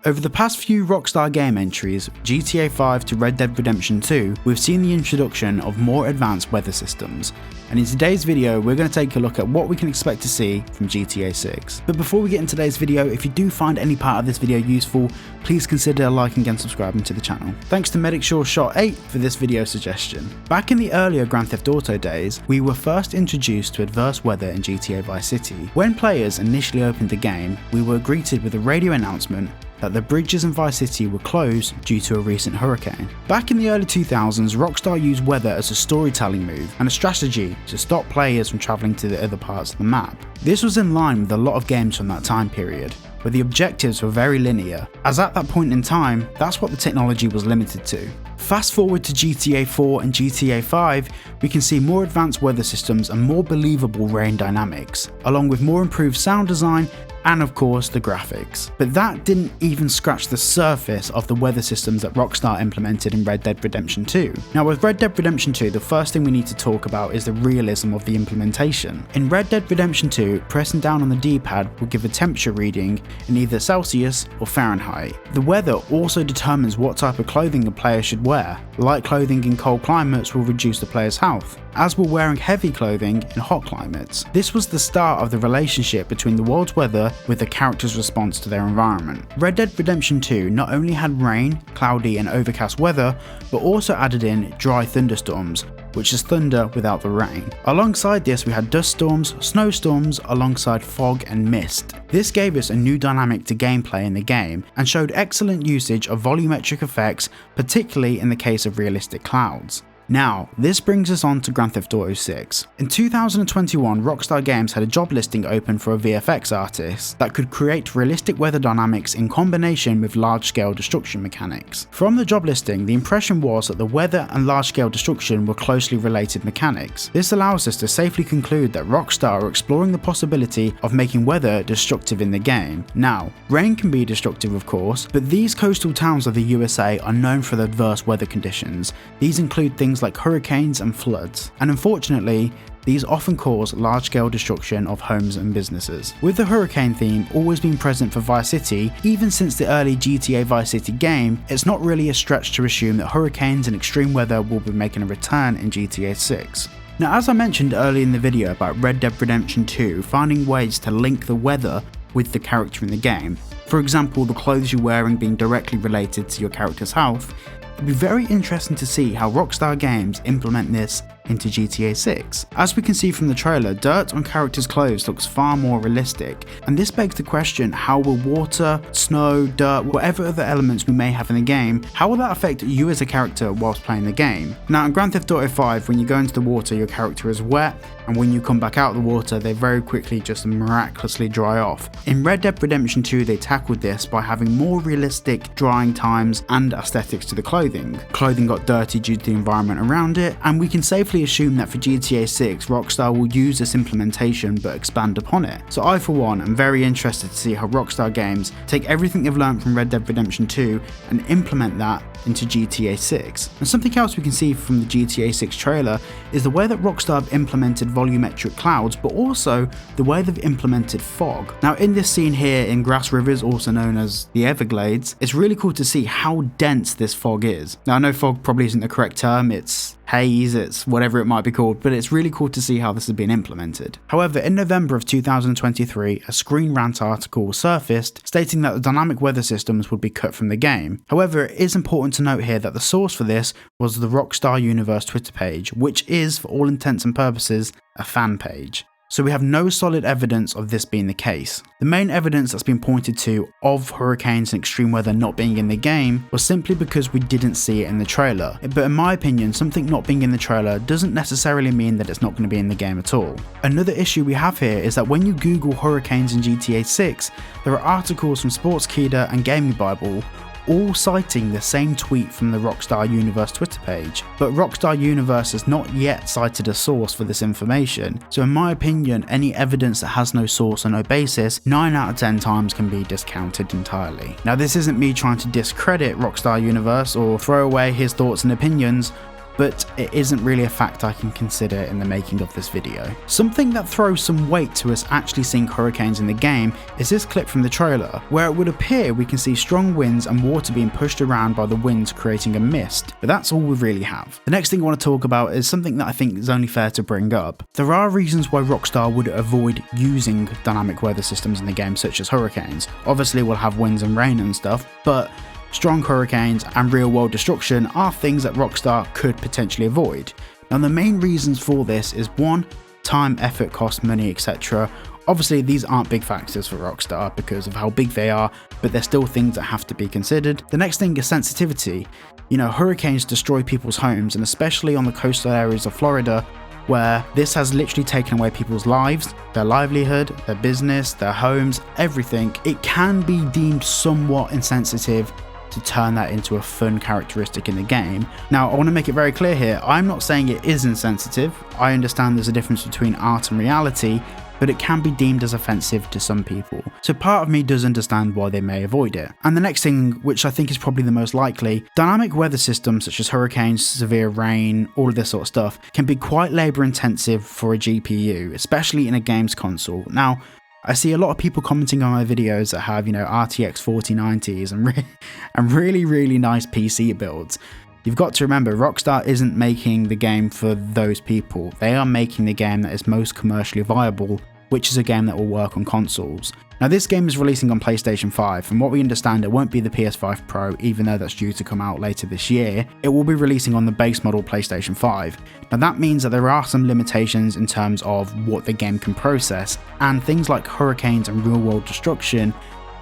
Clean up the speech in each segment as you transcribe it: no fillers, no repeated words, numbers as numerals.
Over the past few Rockstar game entries, GTA 5 to Red Dead Redemption 2, we've seen the introduction of more advanced weather systems, and in today's video we're going to take a look at what we can expect to see from GTA 6. But before we get into today's video, if you do find any part of this video useful, please consider liking and subscribing to the channel. Thanks to Medicsure Shot 8 for this video suggestion. Back in the earlier Grand Theft Auto days, we were first introduced to adverse weather in GTA Vice City. When players initially opened the game, we were greeted with a radio announcement that the bridges in Vice City were closed due to a recent hurricane. Back in the early 2000s, Rockstar used weather as a storytelling move and a strategy to stop players from travelling to the other parts of the map. This was in line with a lot of games from that time period, where the objectives were very linear, as at that point in time, that's what the technology was limited to. Fast forward to GTA 4 and GTA 5, we can see more advanced weather systems and more believable rain dynamics, along with more improved sound design and of course the graphics. But that didn't even scratch the surface of the weather systems that Rockstar implemented in Red Dead Redemption 2. Now with Red Dead Redemption 2, the first thing we need to talk about is the realism of the implementation. In Red Dead Redemption 2, pressing down on the D-pad will give a temperature reading in either Celsius or Fahrenheit. The weather also determines what type of clothing a player should wear. Light clothing in cold climates will reduce the player's health, as will wearing heavy clothing in hot climates. This was the start of the relationship between the world's weather with the character's response to their environment. Red Dead Redemption 2 not only had rain, cloudy and overcast weather, but also added in dry thunderstorms, which is thunder without the rain. Alongside this, we had dust storms, snowstorms, alongside fog and mist. This gave us a new dynamic to gameplay in the game and showed excellent usage of volumetric effects, particularly in the case of realistic clouds. Now, this brings us on to Grand Theft Auto 6. In 2021, Rockstar Games had a job listing open for a VFX artist that could create realistic weather dynamics in combination with large-scale destruction mechanics. From the job listing, the impression was that the weather and large-scale destruction were closely related mechanics. This allows us to safely conclude that Rockstar are exploring the possibility of making weather destructive in the game. Now, rain can be destructive of course, but these coastal towns of the USA are known for the adverse weather conditions. These include things like hurricanes and floods, and unfortunately, these often cause large-scale destruction of homes and businesses. With the hurricane theme always being present for Vice City, even since the early GTA Vice City game, it's not really a stretch to assume that hurricanes and extreme weather will be making a return in GTA 6. Now, as I mentioned earlier in the video about Red Dead Redemption 2 finding ways to link the weather with the character in the game, for example the clothes you're wearing being directly related to your character's health, it'd be very interesting to see how Rockstar Games implement this into GTA 6. As we can see from the trailer, dirt on characters' clothes looks far more realistic, and this begs the question, how will water, snow, dirt, whatever other elements we may have in the game, how will that affect you as a character whilst playing the game? Now in Grand Theft Auto 5, when you go into the water your character is wet, and when you come back out of the water they very quickly just miraculously dry off. In Red Dead Redemption 2 they tackled this by having more realistic drying times and aesthetics to the clothing. Clothing got dirty due to the environment around it, and we can safely assume that for GTA 6 Rockstar will use this implementation but expand upon it. So I for one am very interested to see how Rockstar Games take everything they've learned from Red Dead Redemption 2 and implement that into GTA 6. And something else we can see from the GTA 6 trailer is the way that Rockstar have implemented volumetric clouds, but also the way they've implemented fog. Now in this scene here in Grass Rivers, also known as the Everglades, it's really cool to see how dense this fog is. Now I know fog probably isn't the correct term, it's haze, it's whatever it might be called, but it's really cool to see how this has been implemented. However, in November of 2023, a Screen Rant article surfaced stating that the dynamic weather systems would be cut from the game. However, it is important to note here that the source for this was the Rockstar Universe Twitter page, which is, for all intents and purposes, a fan page. So we have no solid evidence of this being the case. The main evidence that's been pointed to of hurricanes and extreme weather not being in the game was simply because we didn't see it in the trailer. But in my opinion, something not being in the trailer doesn't necessarily mean that it's not going to be in the game at all. Another issue we have here is that when you Google hurricanes in GTA 6, there are articles from Sportskeeda and Gaming Bible all citing the same tweet from the Rockstar Universe Twitter page, but Rockstar Universe has not yet cited a source for this information, so in my opinion any evidence that has no source or no basis 9 out of 10 times can be discounted entirely. Now this isn't me trying to discredit Rockstar Universe or throw away his thoughts and opinions. but it isn't really a fact I can consider in the making of this video. Something that throws some weight to us actually seeing hurricanes in the game is this clip from the trailer, where it would appear we can see strong winds and water being pushed around by the winds creating a mist, but that's all we really have. The next thing I want to talk about is something that I think is only fair to bring up. There are reasons why Rockstar would avoid using dynamic weather systems in the game, such as hurricanes. Obviously we'll have winds and rain and stuff, but strong hurricanes and real world destruction are things that Rockstar could potentially avoid. Now the main reasons for this is 1, time, effort, cost, money, etc. Obviously these aren't big factors for Rockstar because of how big they are, but they're still things that have to be considered. The next thing is sensitivity. You know, hurricanes destroy people's homes, and especially on the coastal areas of Florida, where this has literally taken away people's lives, their livelihood, their business, their homes, everything. It can be deemed somewhat insensitive to turn that into a fun characteristic in the game. Now I want to make it very clear here, I'm not saying it is insensitive. I understand there's a difference between art and reality, but it can be deemed as offensive to some people. So part of me does understand why they may avoid it. And the next thing, which I think is probably the most likely, dynamic weather systems such as hurricanes, severe rain, all of this sort of stuff, can be quite labour intensive for a GPU, especially in a games console. Now, I see a lot of people commenting on my videos that have, RTX 4090s and really nice PC builds. You've got to remember, Rockstar isn't making the game for those people. They are making the game that is most commercially viable, which is a game that will work on consoles. Now this game is releasing on PlayStation 5. From what we understand, it won't be the PS5 Pro, even though that's due to come out later this year. It will be releasing on the base model PlayStation 5. Now that means that there are some limitations in terms of what the game can process, and things like hurricanes and real world destruction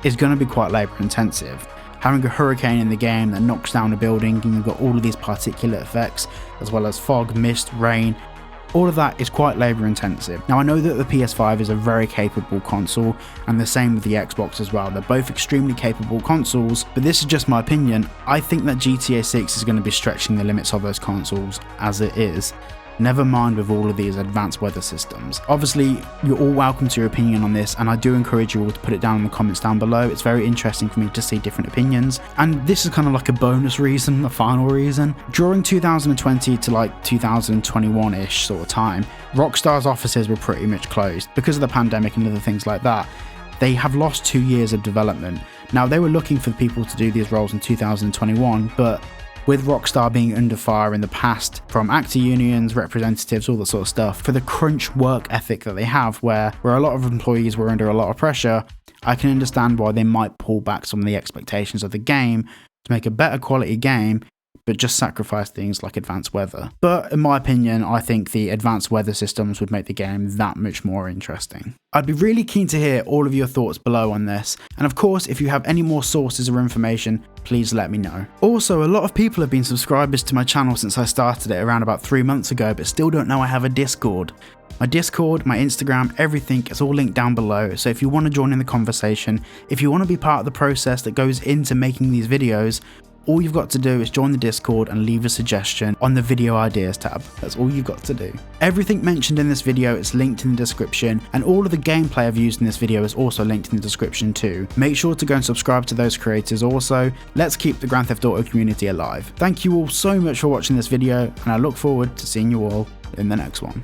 is going to be quite labour intensive. Having a hurricane in the game that knocks down a building, and you've got all of these particulate effects, as well as fog, mist, rain, all of that is quite labour intensive. Now I know that the PS5 is a very capable console, and the same with the Xbox as well. They're both extremely capable consoles, but this is just my opinion. I think that GTA 6 is going to be stretching the limits of those consoles as it is. Never mind with all of these advanced weather systems. Obviously, you're all welcome to your opinion on this, and I do encourage you all to put it down in the comments down below. It's very interesting for me to see different opinions, and this is kind of like a bonus reason, a final reason. During 2020 to like 2021-ish sort of time, Rockstar's offices were pretty much closed because of the pandemic and other things like that. They have lost 2 years of development. Now, they were looking for people to do these roles in 2021, but with Rockstar being under fire in the past from actor unions, representatives, all that sort of stuff, for the crunch work ethic that they have, where a lot of employees were under a lot of pressure, I can understand why they might pull back some of the expectations of the game to make a better quality game, but just sacrifice things like advanced weather. But in my opinion, I think the advanced weather systems would make the game that much more interesting. I'd be really keen to hear all of your thoughts below on this, and of course if you have any more sources or information, please let me know. Also, a lot of people have been subscribers to my channel since I started it around about 3 months ago, but still don't know I have a Discord. My Discord, my Instagram, everything is all linked down below, so if you want to join in the conversation, if you want to be part of the process that goes into making these videos, all you've got to do is join the Discord and leave a suggestion on the video ideas tab. That's all you've got to do. Everything mentioned in this video is linked in the description, and all of the gameplay I've used in this video is also linked in the description too. Make sure to go and subscribe to those creators also. Let's keep the Grand Theft Auto community alive. Thank you all so much for watching this video, and I look forward to seeing you all in the next one.